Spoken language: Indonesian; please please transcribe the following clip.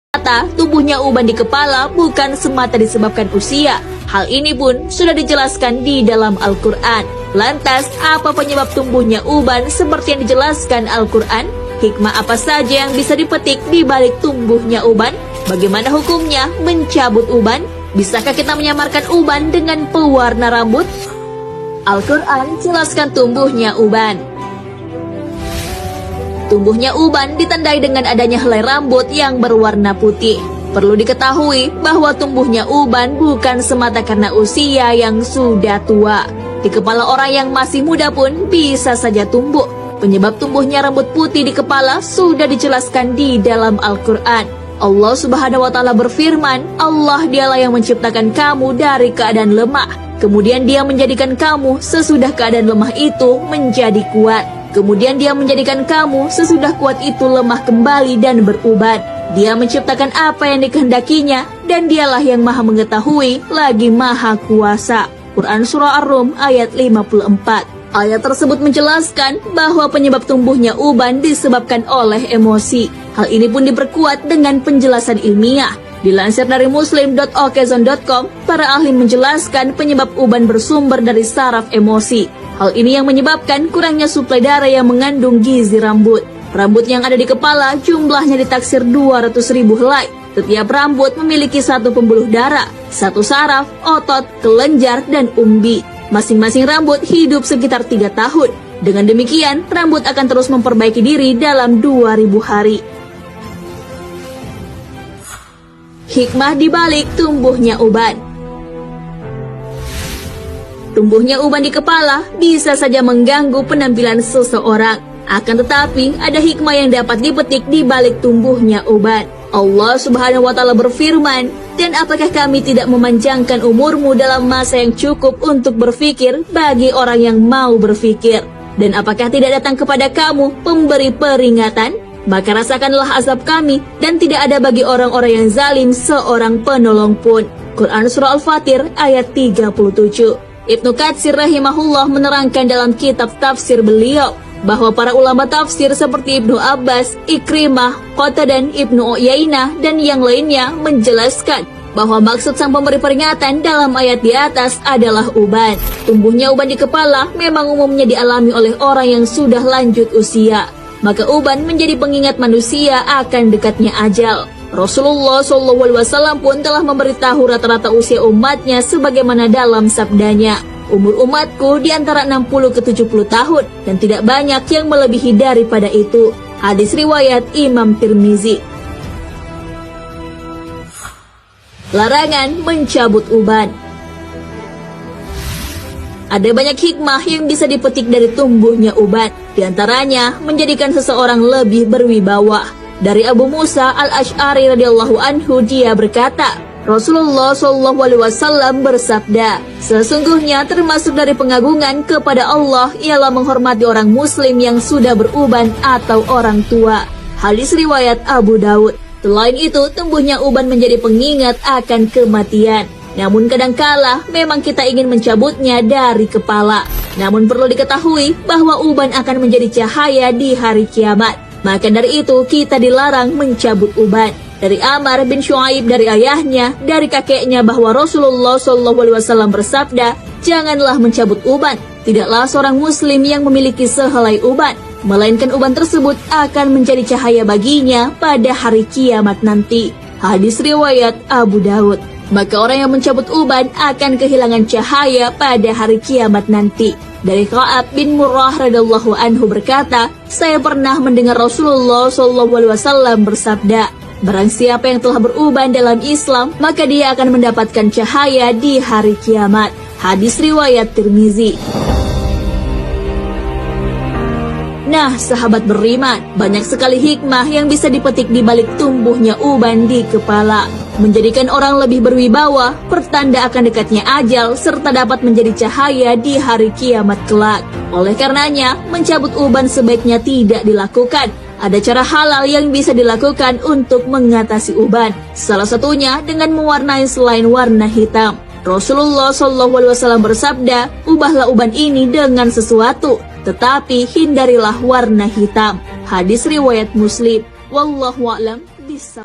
Ternyata tumbuhnya uban di kepala bukan semata disebabkan usia. Hal ini pun sudah dijelaskan di dalam Al-Quran. Lantas, apa penyebab tumbuhnya uban seperti yang dijelaskan Al-Quran? Hikmah apa saja yang bisa dipetik di balik tumbuhnya uban? Bagaimana hukumnya mencabut uban? Bisakah kita menyamarkan uban dengan pewarna rambut? Al-Quran jelaskan tumbuhnya uban. Tumbuhnya uban ditandai dengan adanya helai rambut yang berwarna putih. Perlu diketahui bahwa tumbuhnya uban bukan semata karena usia yang sudah tua. Di kepala orang yang masih muda pun bisa saja tumbuh. Penyebab tumbuhnya rambut putih di kepala sudah dijelaskan di dalam Al-Quran. Allah Subhanahu wa Ta'ala berfirman, Allah dialah yang menciptakan kamu dari keadaan lemah. Kemudian Dia menjadikan kamu sesudah keadaan lemah itu menjadi kuat. Kemudian Dia menjadikan kamu sesudah kuat itu lemah kembali dan berubat. Dia menciptakan apa yang dikehendakinya, dan Dialah yang maha mengetahui lagi maha kuasa. Quran Surah Ar-Rum ayat 54. Ayat tersebut menjelaskan bahwa penyebab tumbuhnya uban disebabkan oleh emosi. Hal ini pun diperkuat dengan penjelasan ilmiah. Dilansir dari muslim.okezon.com, para ahli menjelaskan penyebab uban bersumber dari saraf emosi. Hal ini yang menyebabkan kurangnya suplai darah yang mengandung gizi rambut. Rambut yang ada di kepala jumlahnya ditaksir 200.000 helai. Setiap rambut memiliki satu pembuluh darah, satu saraf, otot, kelenjar, dan umbi. Masing-masing rambut hidup sekitar 3 tahun. Dengan demikian, rambut akan terus memperbaiki diri dalam 2000 hari. Hikmah dibalik tumbuhnya uban. Tumbuhnya uban di kepala bisa saja mengganggu penampilan seseorang. Akan tetapi, ada hikmah yang dapat dipetik di balik tumbuhnya uban. Allah Subhanahu wa Ta'ala berfirman, dan apakah kami tidak memanjangkan umurmu dalam masa yang cukup untuk berfikir bagi orang yang mau berfikir? Dan apakah tidak datang kepada kamu pemberi peringatan? Maka rasakanlah azab kami, dan tidak ada bagi orang-orang yang zalim seorang penolong pun. Quran Surah Al-Fatir ayat 37. Ibnu Katsir rahimahullah menerangkan dalam kitab tafsir beliau bahwa para ulama tafsir seperti Ibnu Abbas, Ikrimah, Qatadan, Ibnu Uyainah, dan yang lainnya menjelaskan bahwa maksud sang pemberi peringatan dalam ayat di atas adalah uban. Tumbuhnya uban di kepala memang umumnya dialami oleh orang yang sudah lanjut usia. Maka uban menjadi pengingat manusia akan dekatnya ajal. Rasulullah SAW pun telah memberitahu rata-rata usia umatnya sebagaimana dalam sabdanya, umur umatku di antara 60 ke 70 tahun dan tidak banyak yang melebihi daripada itu. Hadis riwayat Imam Tirmizi. Larangan mencabut uban. Ada banyak hikmah yang bisa dipetik dari tumbuhnya uban. Di antaranya menjadikan seseorang lebih berwibawa. Dari Abu Musa Al-Asy'ari radhiyallahu anhu, dia berkata, Rasulullah SAW bersabda, sesungguhnya termasuk dari pengagungan kepada Allah ialah menghormati orang muslim yang sudah beruban atau orang tua. Hadis riwayat Abu Daud. Selain itu, tumbuhnya uban menjadi pengingat akan kematian. Namun kadangkala memang kita ingin mencabutnya dari kepala. Namun perlu diketahui bahwa uban akan menjadi cahaya di hari kiamat. Maka dari itu kita dilarang mencabut uban. Dari Amr bin Shu'aib dari ayahnya, dari kakeknya bahwa Rasulullah SAW bersabda, janganlah mencabut uban. Tidaklah seorang muslim yang memiliki sehelai uban, melainkan uban tersebut akan menjadi cahaya baginya pada hari kiamat nanti. Hadis riwayat Abu Daud. Maka orang yang mencabut uban akan kehilangan cahaya pada hari kiamat nanti. Dari Ka'ab bin Murrah radhiyallahu anhu berkata, saya pernah mendengar Rasulullah SAW bersabda, barang siapa yang telah beruban dalam Islam, maka dia akan mendapatkan cahaya di hari kiamat. Hadis riwayat Tirmizi. Nah, sahabat beriman, banyak sekali hikmah yang bisa dipetik di balik tumbuhnya uban di kepala. Menjadikan orang lebih berwibawa, pertanda akan dekatnya ajal, serta dapat menjadi cahaya di hari kiamat kelak. Oleh karenanya, mencabut uban sebaiknya tidak dilakukan. Ada cara halal yang bisa dilakukan untuk mengatasi uban. Salah satunya dengan mewarnai selain warna hitam. Rasulullah SAW bersabda, ubahlah uban ini dengan sesuatu, tetapi hindarilah warna hitam. Hadis riwayat Muslim. Wallahu a'lam bishawab.